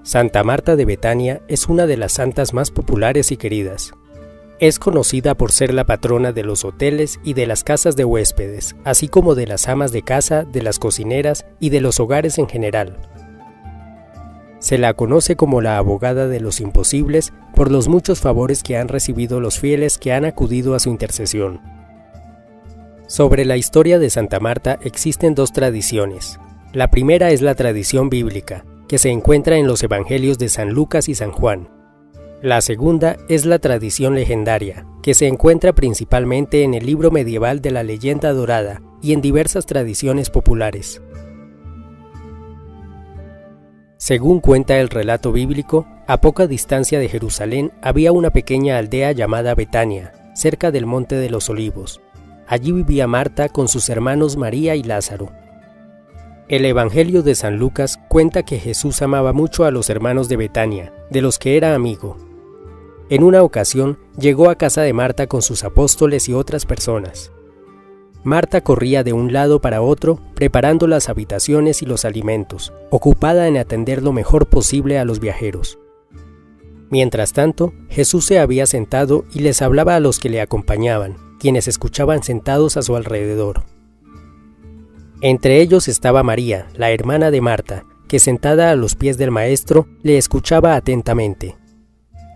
Santa Marta de Betania es una de las santas más populares y queridas. Es conocida por ser la patrona de los hoteles y de las casas de huéspedes, así como de las amas de casa, de las cocineras y de los hogares en general. Se la conoce como la abogada de los imposibles por los muchos favores que han recibido los fieles que han acudido a su intercesión. Sobre la historia de Santa Marta existen dos tradiciones. La primera es la tradición bíblica, que se encuentra en los evangelios de San Lucas y San Juan. La segunda es la tradición legendaria, que se encuentra principalmente en el libro medieval de la leyenda dorada y en diversas tradiciones populares. Según cuenta el relato bíblico, a poca distancia de Jerusalén había una pequeña aldea llamada Betania, cerca del Monte de los Olivos. Allí vivía Marta con sus hermanos María y Lázaro. El Evangelio de San Lucas cuenta que Jesús amaba mucho a los hermanos de Betania, de los que era amigo. En una ocasión llegó a casa de Marta con sus apóstoles y otras personas. Marta corría de un lado para otro, preparando las habitaciones y los alimentos, ocupada en atender lo mejor posible a los viajeros. Mientras tanto, Jesús se había sentado y les hablaba a los que le acompañaban, quienes escuchaban sentados a su alrededor. Entre ellos estaba María, la hermana de Marta, que sentada a los pies del maestro, le escuchaba atentamente.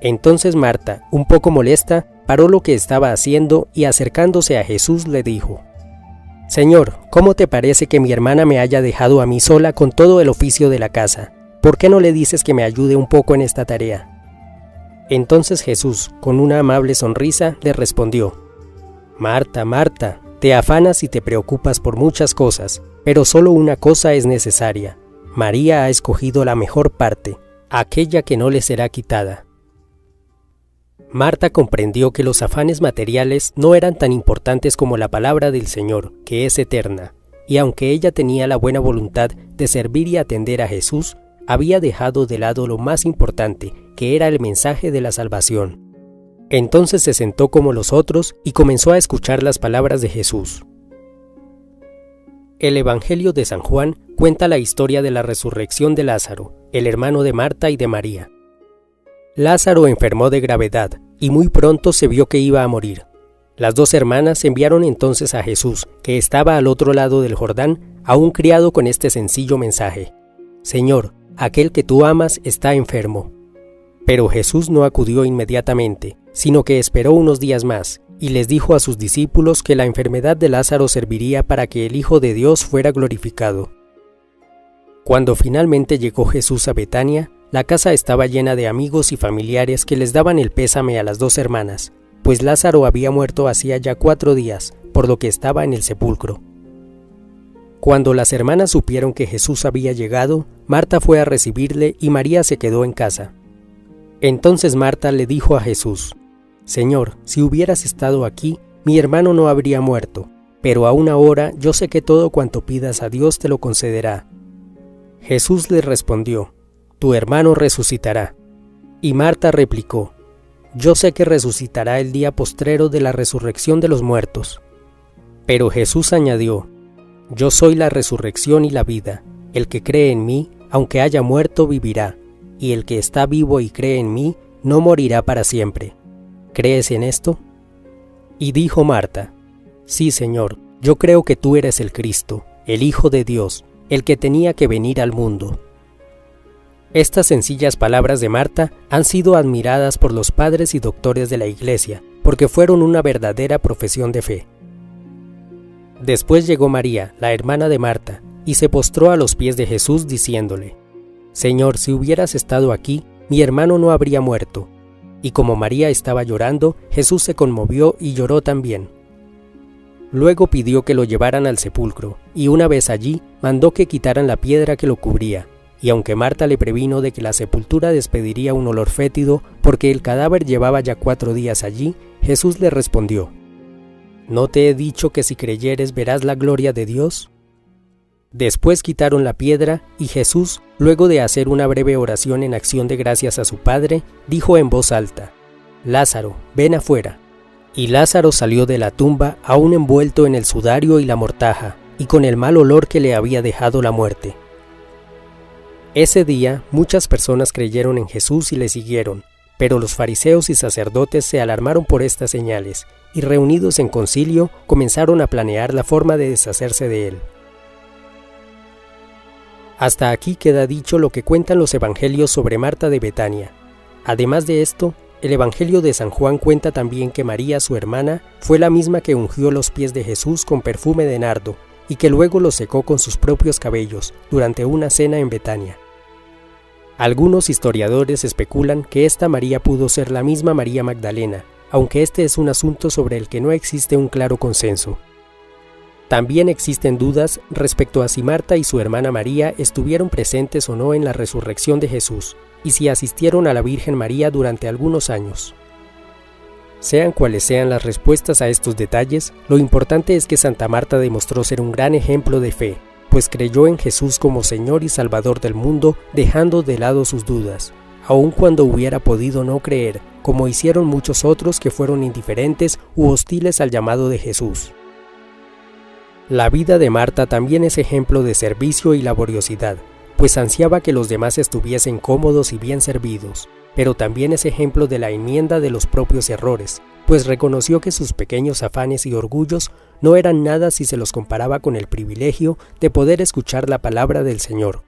Entonces Marta, un poco molesta, paró lo que estaba haciendo y acercándose a Jesús le dijo: «Señor, ¿cómo te parece que mi hermana me haya dejado a mí sola con todo el oficio de la casa? ¿Por qué no le dices que me ayude un poco en esta tarea?» Entonces Jesús, con una amable sonrisa, le respondió: «Marta, Marta, te afanas y te preocupas por muchas cosas, pero solo una cosa es necesaria. María ha escogido la mejor parte, aquella que no le será quitada». Marta comprendió que los afanes materiales no eran tan importantes como la palabra del Señor, que es eterna, y aunque ella tenía la buena voluntad de servir y atender a Jesús, había dejado de lado lo más importante, que era el mensaje de la salvación. Entonces se sentó como los otros y comenzó a escuchar las palabras de Jesús. El Evangelio de San Juan cuenta la historia de la resurrección de Lázaro, el hermano de Marta y de María. Lázaro enfermó de gravedad y muy pronto se vio que iba a morir. Las dos hermanas enviaron entonces a Jesús, que estaba al otro lado del Jordán, a un criado con este sencillo mensaje: «Señor, aquel que tú amas está enfermo». Pero Jesús no acudió inmediatamente, sino que esperó unos días más, y les dijo a sus discípulos que la enfermedad de Lázaro serviría para que el Hijo de Dios fuera glorificado. Cuando finalmente llegó Jesús a Betania, la casa estaba llena de amigos y familiares que les daban el pésame a las dos hermanas, pues Lázaro había muerto hacía ya 4 días, por lo que estaba en el sepulcro. Cuando las hermanas supieron que Jesús había llegado, Marta fue a recibirle y María se quedó en casa. Entonces Marta le dijo a Jesús: «Señor, si hubieras estado aquí, mi hermano no habría muerto, pero aún ahora yo sé que todo cuanto pidas a Dios te lo concederá». Jesús le respondió: «Tu hermano resucitará». Y Marta replicó: «Yo sé que resucitará el día postrero de la resurrección de los muertos». Pero Jesús añadió: «Yo soy la resurrección y la vida. El que cree en mí, aunque haya muerto, vivirá. Y el que está vivo y cree en mí, no morirá para siempre. ¿Crees en esto?». Y dijo Marta: «Sí, Señor, yo creo que tú eres el Cristo, el Hijo de Dios, el que tenía que venir al mundo». Estas sencillas palabras de Marta han sido admiradas por los padres y doctores de la Iglesia, porque fueron una verdadera profesión de fe. Después llegó María, la hermana de Marta, y se postró a los pies de Jesús diciéndole: «Señor, si hubieras estado aquí, mi hermano no habría muerto». Y como María estaba llorando, Jesús se conmovió y lloró también. Luego pidió que lo llevaran al sepulcro, y una vez allí, mandó que quitaran la piedra que lo cubría. Y aunque Marta le previno de que la sepultura despediría un olor fétido, porque el cadáver llevaba ya 4 días allí, Jesús le respondió: «¿No te he dicho que si creyeres verás la gloria de Dios?». Después quitaron la piedra, y Jesús, luego de hacer una breve oración en acción de gracias a su Padre, dijo en voz alta: «Lázaro, ven afuera». Y Lázaro salió de la tumba aún envuelto en el sudario y la mortaja, y con el mal olor que le había dejado la muerte. Ese día muchas personas creyeron en Jesús y le siguieron, pero los fariseos y sacerdotes se alarmaron por estas señales, y reunidos en concilio comenzaron a planear la forma de deshacerse de él. Hasta aquí queda dicho lo que cuentan los evangelios sobre Marta de Betania. Además de esto, el Evangelio de San Juan cuenta también que María, su hermana, fue la misma que ungió los pies de Jesús con perfume de nardo, y que luego los secó con sus propios cabellos durante una cena en Betania. Algunos historiadores especulan que esta María pudo ser la misma María Magdalena, aunque este es un asunto sobre el que no existe un claro consenso. También existen dudas respecto a si Marta y su hermana María estuvieron presentes o no en la resurrección de Jesús, y si asistieron a la Virgen María durante algunos años. Sean cuales sean las respuestas a estos detalles, lo importante es que Santa Marta demostró ser un gran ejemplo de fe, pues creyó en Jesús como Señor y Salvador del mundo, dejando de lado sus dudas, aun cuando hubiera podido no creer, como hicieron muchos otros que fueron indiferentes u hostiles al llamado de Jesús. La vida de Marta también es ejemplo de servicio y laboriosidad, pues ansiaba que los demás estuviesen cómodos y bien servidos, pero también es ejemplo de la enmienda de los propios errores, pues reconoció que sus pequeños afanes y orgullos no eran nada si se los comparaba con el privilegio de poder escuchar la palabra del Señor.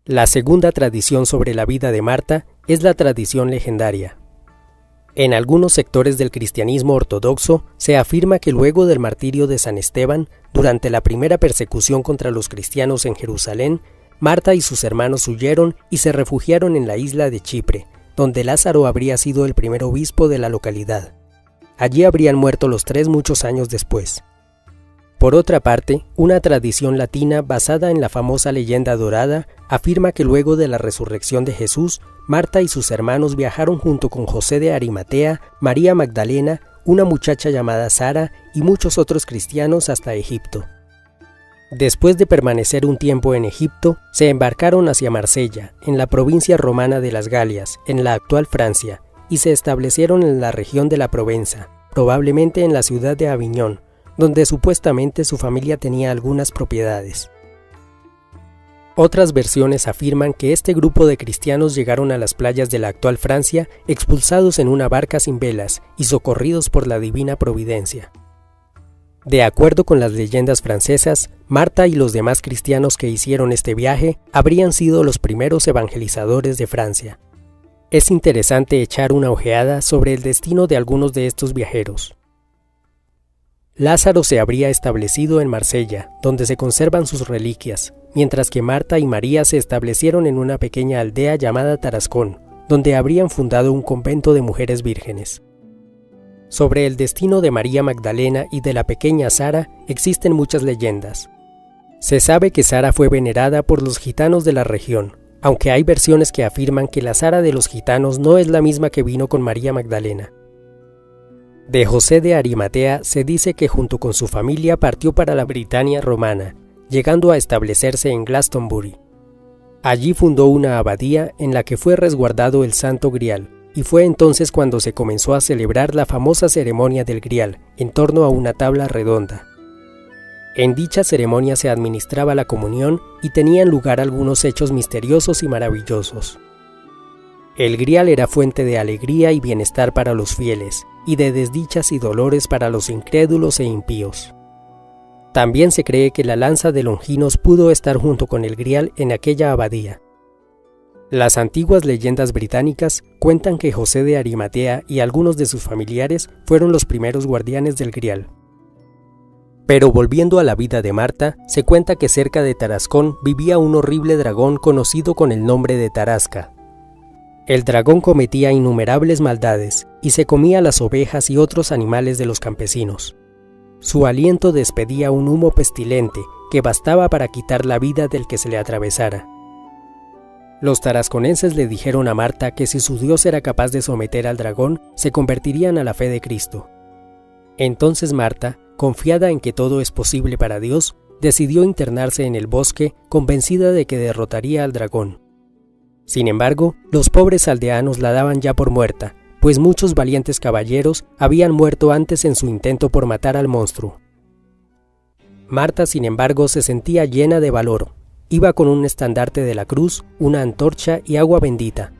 La segunda tradición sobre la vida de Marta es la tradición legendaria. En algunos sectores del cristianismo ortodoxo se afirma que luego del martirio de San Esteban, durante la primera persecución contra los cristianos en Jerusalén, Marta y sus hermanos huyeron y se refugiaron en la isla de Chipre, donde Lázaro habría sido el primer obispo de la localidad. Allí habrían muerto los tres muchos años después. Por otra parte, una tradición latina basada en la famosa leyenda dorada afirma que luego de la resurrección de Jesús, Marta y sus hermanos viajaron junto con José de Arimatea, María Magdalena, una muchacha llamada Sara y muchos otros cristianos hasta Egipto. Después de permanecer un tiempo en Egipto, se embarcaron hacia Marsella, en la provincia romana de las Galias, en la actual Francia, y se establecieron en la región de la Provenza, probablemente en la ciudad de Aviñón, donde supuestamente su familia tenía algunas propiedades. Otras versiones afirman que este grupo de cristianos llegaron a las playas de la actual Francia expulsados en una barca sin velas y socorridos por la divina providencia. De acuerdo con las leyendas francesas, Marta y los demás cristianos que hicieron este viaje habrían sido los primeros evangelizadores de Francia. Es interesante echar una ojeada sobre el destino de algunos de estos viajeros. Lázaro se habría establecido en Marsella, donde se conservan sus reliquias, mientras que Marta y María se establecieron en una pequeña aldea llamada Tarascón, donde habrían fundado un convento de mujeres vírgenes. Sobre el destino de María Magdalena y de la pequeña Sara existen muchas leyendas. Se sabe que Sara fue venerada por los gitanos de la región, aunque hay versiones que afirman que la Sara de los gitanos no es la misma que vino con María Magdalena. De José de Arimatea se dice que junto con su familia partió para la Britania romana, llegando a establecerse en Glastonbury. Allí fundó una abadía en la que fue resguardado el Santo Grial, y fue entonces cuando se comenzó a celebrar la famosa ceremonia del Grial, en torno a una tabla redonda. En dicha ceremonia se administraba la comunión y tenían lugar algunos hechos misteriosos y maravillosos. El Grial era fuente de alegría y bienestar para los fieles, y de desdichas y dolores para los incrédulos e impíos. También se cree que la lanza de Longinos pudo estar junto con el Grial en aquella abadía. Las antiguas leyendas británicas cuentan que José de Arimatea y algunos de sus familiares fueron los primeros guardianes del Grial. Pero volviendo a la vida de Marta, se cuenta que cerca de Tarascón vivía un horrible dragón conocido con el nombre de Tarasca. El dragón cometía innumerables maldades y se comía las ovejas y otros animales de los campesinos. Su aliento despedía un humo pestilente que bastaba para quitar la vida del que se le atravesara. Los tarasconenses le dijeron a Marta que si su Dios era capaz de someter al dragón, se convertirían a la fe de Cristo. Entonces Marta, confiada en que todo es posible para Dios, decidió internarse en el bosque, convencida de que derrotaría al dragón. Sin embargo, los pobres aldeanos la daban ya por muerta, pues muchos valientes caballeros habían muerto antes en su intento por matar al monstruo. Marta, sin embargo, se sentía llena de valor, Iba con un estandarte de la cruz, una antorcha y agua bendita.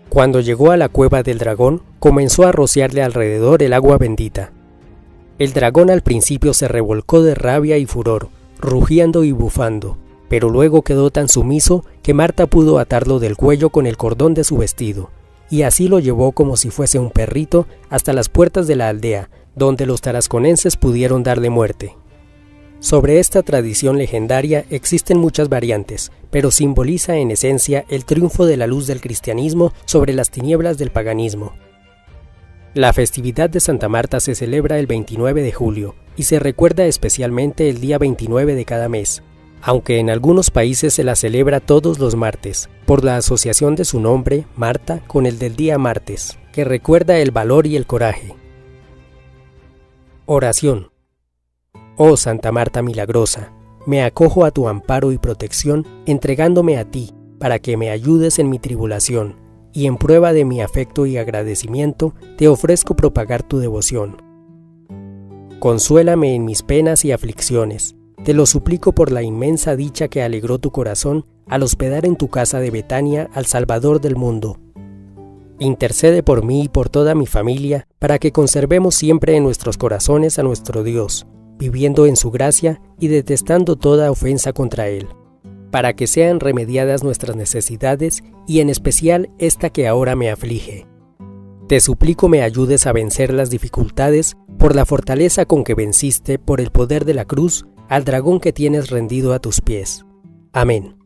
Cuando llegó a la cueva del dragón, comenzó a rociarle alrededor el agua bendita. El dragón al principio se revolcó de rabia y furor, rugiendo y bufando, pero luego quedó tan sumiso que Marta pudo atarlo del cuello con el cordón de su vestido, y así lo llevó como si fuese un perrito hasta las puertas de la aldea, donde los tarasconenses pudieron darle muerte. Sobre esta tradición legendaria existen muchas variantes, pero simboliza en esencia el triunfo de la luz del cristianismo sobre las tinieblas del paganismo. La festividad de Santa Marta se celebra el 29 de julio y se recuerda especialmente el día 29 de cada mes, aunque en algunos países se la celebra todos los martes, por la asociación de su nombre, Marta, con el del día martes, que recuerda el valor y el coraje. Oración. Oh Santa Marta milagrosa, me acojo a tu amparo y protección, entregándome a ti, para que me ayudes en mi tribulación, y en prueba de mi afecto y agradecimiento, te ofrezco propagar tu devoción. Consuélame en mis penas y aflicciones, te lo suplico por la inmensa dicha que alegró tu corazón al hospedar en tu casa de Betania al Salvador del mundo. Intercede por mí y por toda mi familia, para que conservemos siempre en nuestros corazones a nuestro Dios, viviendo en su gracia y detestando toda ofensa contra Él, para que sean remediadas nuestras necesidades y en especial esta que ahora me aflige. Te suplico me ayudes a vencer las dificultades por la fortaleza con que venciste por el poder de la cruz al dragón que tienes rendido a tus pies. Amén.